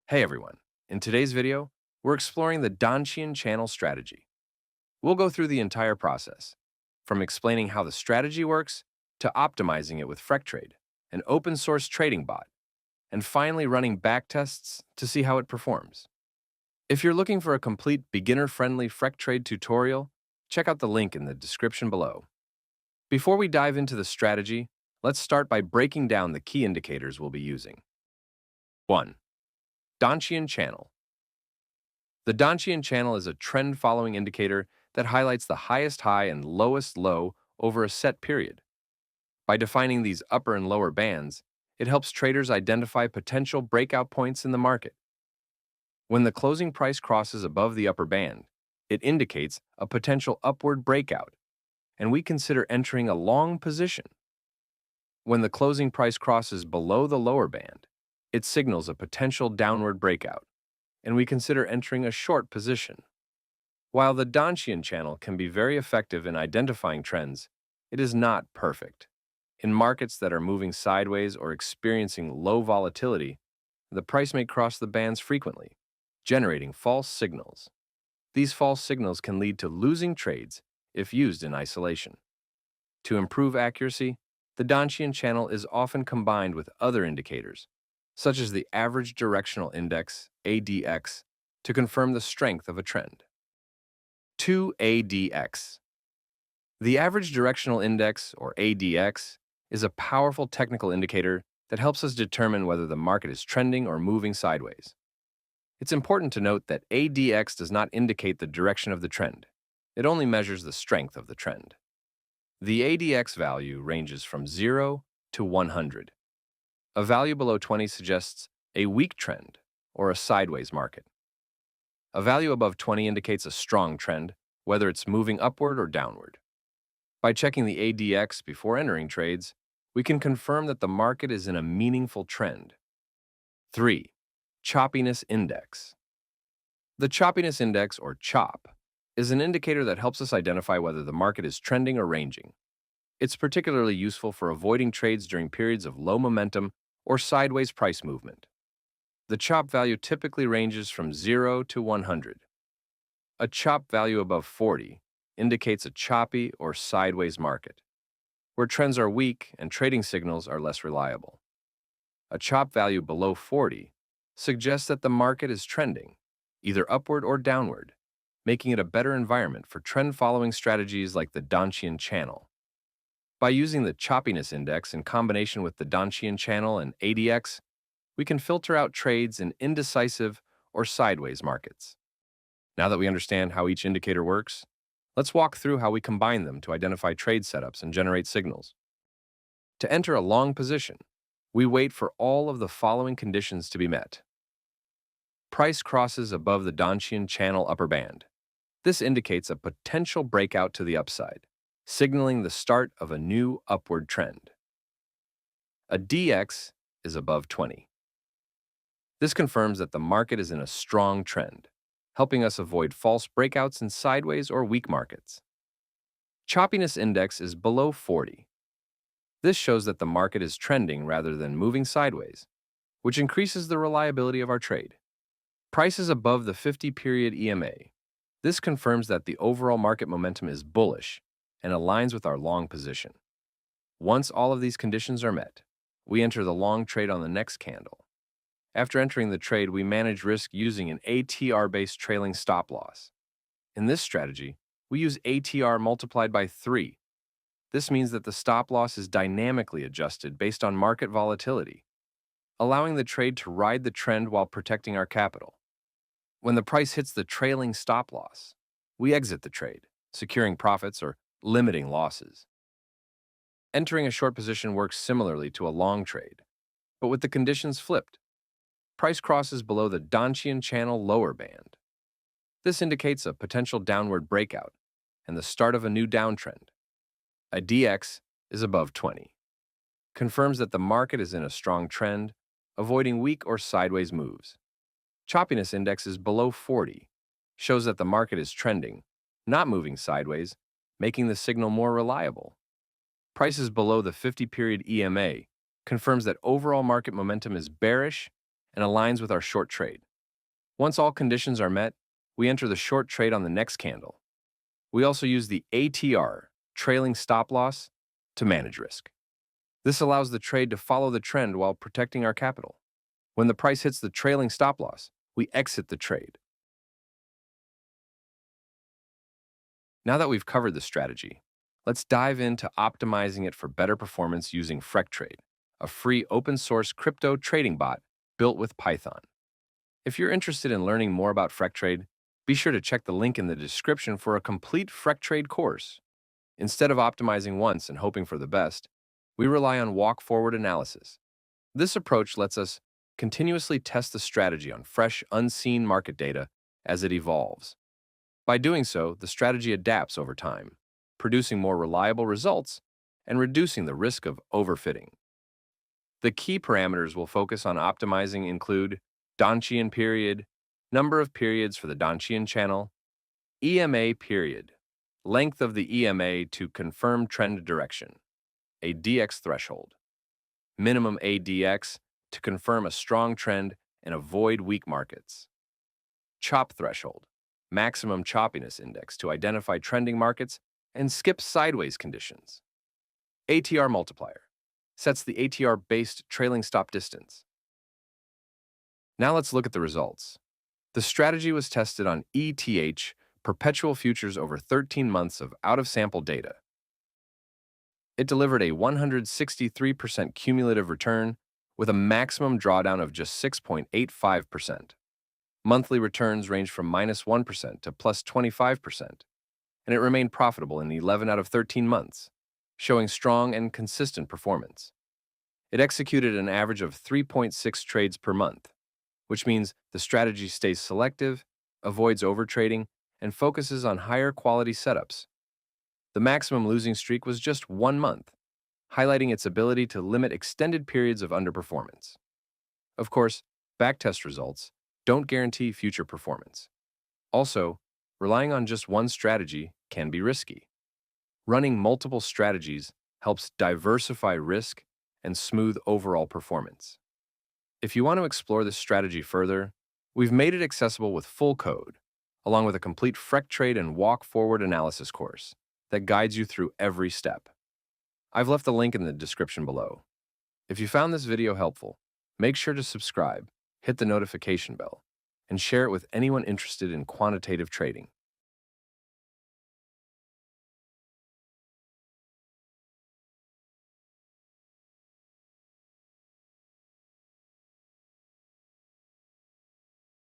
Hey everyone, in today's video, we're exploring the Donchian Channel strategy. We'll go through the entire process, from explaining how the strategy works to optimizing it with Freqtrade, an open source trading bot, and finally running backtests to see how it performs. If you're looking for a complete beginner-friendly Freqtrade tutorial, check out the link in the description below. Before we dive into the strategy, let's start by breaking down the key indicators we'll be using. 1. Donchian Channel. The Donchian Channel is a trend-following indicator that highlights the highest high and lowest low over a set period. By defining these upper and lower bands, it helps traders identify potential breakout points in the market. When the closing price crosses above the upper band, it indicates a potential upward breakout, and we consider entering a long position. When the closing price crosses below the lower band, it signals a potential downward breakout, and we consider entering a short position. While the Donchian channel can be very effective in identifying trends, it is not perfect. In markets that are moving sideways or experiencing low volatility, the price may cross the bands frequently, generating false signals. These false signals can lead to losing trades if used in isolation. To improve accuracy, the Donchian channel is often combined with other indicators, such as the average directional index, ADX, to confirm the strength of a trend. 2. ADX. The average directional index, or ADX, is a powerful technical indicator that helps us determine whether the market is trending or moving sideways. It's important to note that ADX does not indicate the direction of the trend. It only measures the strength of the trend. The ADX value ranges from 0 to 100. A value below 20 suggests a weak trend or a sideways market. A value above 20 indicates a strong trend, whether it's moving upward or downward. By checking the ADX before entering trades, we can confirm that the market is in a meaningful trend. 3. Choppiness Index. The Choppiness Index, or CHOP, is an indicator that helps us identify whether the market is trending or ranging. It's particularly useful for avoiding trades during periods of low momentum or sideways price movement. The CHOP value typically ranges from 0 to 100. A CHOP value above 40 indicates a choppy or sideways market, where trends are weak and trading signals are less reliable. A CHOP value below 40 suggests that the market is trending, either upward or downward, making it a better environment for trend-following strategies like the Donchian Channel. By using the Choppiness Index in combination with the Donchian Channel and ADX, we can filter out trades in indecisive or sideways markets. Now that we understand how each indicator works, let's walk through how we combine them to identify trade setups and generate signals. To enter a long position, we wait for all of the following conditions to be met. Price crosses above the Donchian Channel upper band. This indicates a potential breakout to the upside, signaling the start of a new upward trend. A DX is above 20. This confirms that the market is in a strong trend, helping us avoid false breakouts in sideways or weak markets. Choppiness Index is below 40. This shows that the market is trending rather than moving sideways, which increases the reliability of our trade. Price is above the 50-period EMA. This confirms that the overall market momentum is bullish and aligns with our long position. Once all of these conditions are met, we enter the long trade on the next candle. After entering the trade, we manage risk using an ATR-based trailing stop loss. In this strategy, we use ATR multiplied by 3. This means that the stop loss is dynamically adjusted based on market volatility, allowing the trade to ride the trend while protecting our capital. When the price hits the trailing stop loss, we exit the trade, securing profits or limiting losses. Entering a short position works similarly to a long trade, but with the conditions flipped. Price crosses below the Donchian Channel lower band. This indicates a potential downward breakout and the start of a new downtrend. A DX is above 20. Confirms that the market is in a strong trend, avoiding weak or sideways moves. Choppiness Index is below 40. Shows that the market is trending, not moving sideways, making the signal more reliable. Prices below the 50-period EMA confirms that overall market momentum is bearish and aligns with our short trade. Once all conditions are met, we enter the short trade on the next candle. We also use the ATR, trailing stop loss, to manage risk. This allows the trade to follow the trend while protecting our capital. When the price hits the trailing stop loss, we exit the trade. Now that we've covered the strategy, let's dive into optimizing it for better performance using Freqtrade, a free open-source crypto trading bot built with Python. If you're interested in learning more about Freqtrade, be sure to check the link in the description for a complete Freqtrade course. Instead of optimizing once and hoping for the best, we rely on walk-forward analysis. This approach lets us continuously test the strategy on fresh, unseen market data as it evolves. By doing so, the strategy adapts over time, producing more reliable results and reducing the risk of overfitting. The key parameters we'll focus on optimizing include Donchian period, number of periods for the Donchian channel, EMA period, length of the EMA to confirm trend direction, ADX threshold, minimum ADX to confirm a strong trend and avoid weak markets, chop threshold, maximum choppiness index to identify trending markets and skip sideways conditions, ATR multiplier, sets the ATR-based trailing stop distance. Now let's look at the results. The strategy was tested on ETH, perpetual futures over 13 months of out-of-sample data. It delivered a 163% cumulative return with a maximum drawdown of just 6.85%. Monthly returns ranged from -1% to +25%, and it remained profitable in 11 out of 13 months, showing strong and consistent performance. It executed an average of 3.6 trades per month, which means the strategy stays selective, avoids overtrading, and focuses on higher quality setups. The maximum losing streak was just 1 month, highlighting its ability to limit extended periods of underperformance. Of course, backtest results don't guarantee future performance. Also, relying on just one strategy can be risky. Running multiple strategies helps diversify risk and smooth overall performance. If you want to explore this strategy further, we've made it accessible with full code, along with a complete Freqtrade and walk-forward analysis course that guides you through every step. I've left the link in the description below. If you found this video helpful, make sure to subscribe, hit the notification bell, and share it with anyone interested in quantitative trading.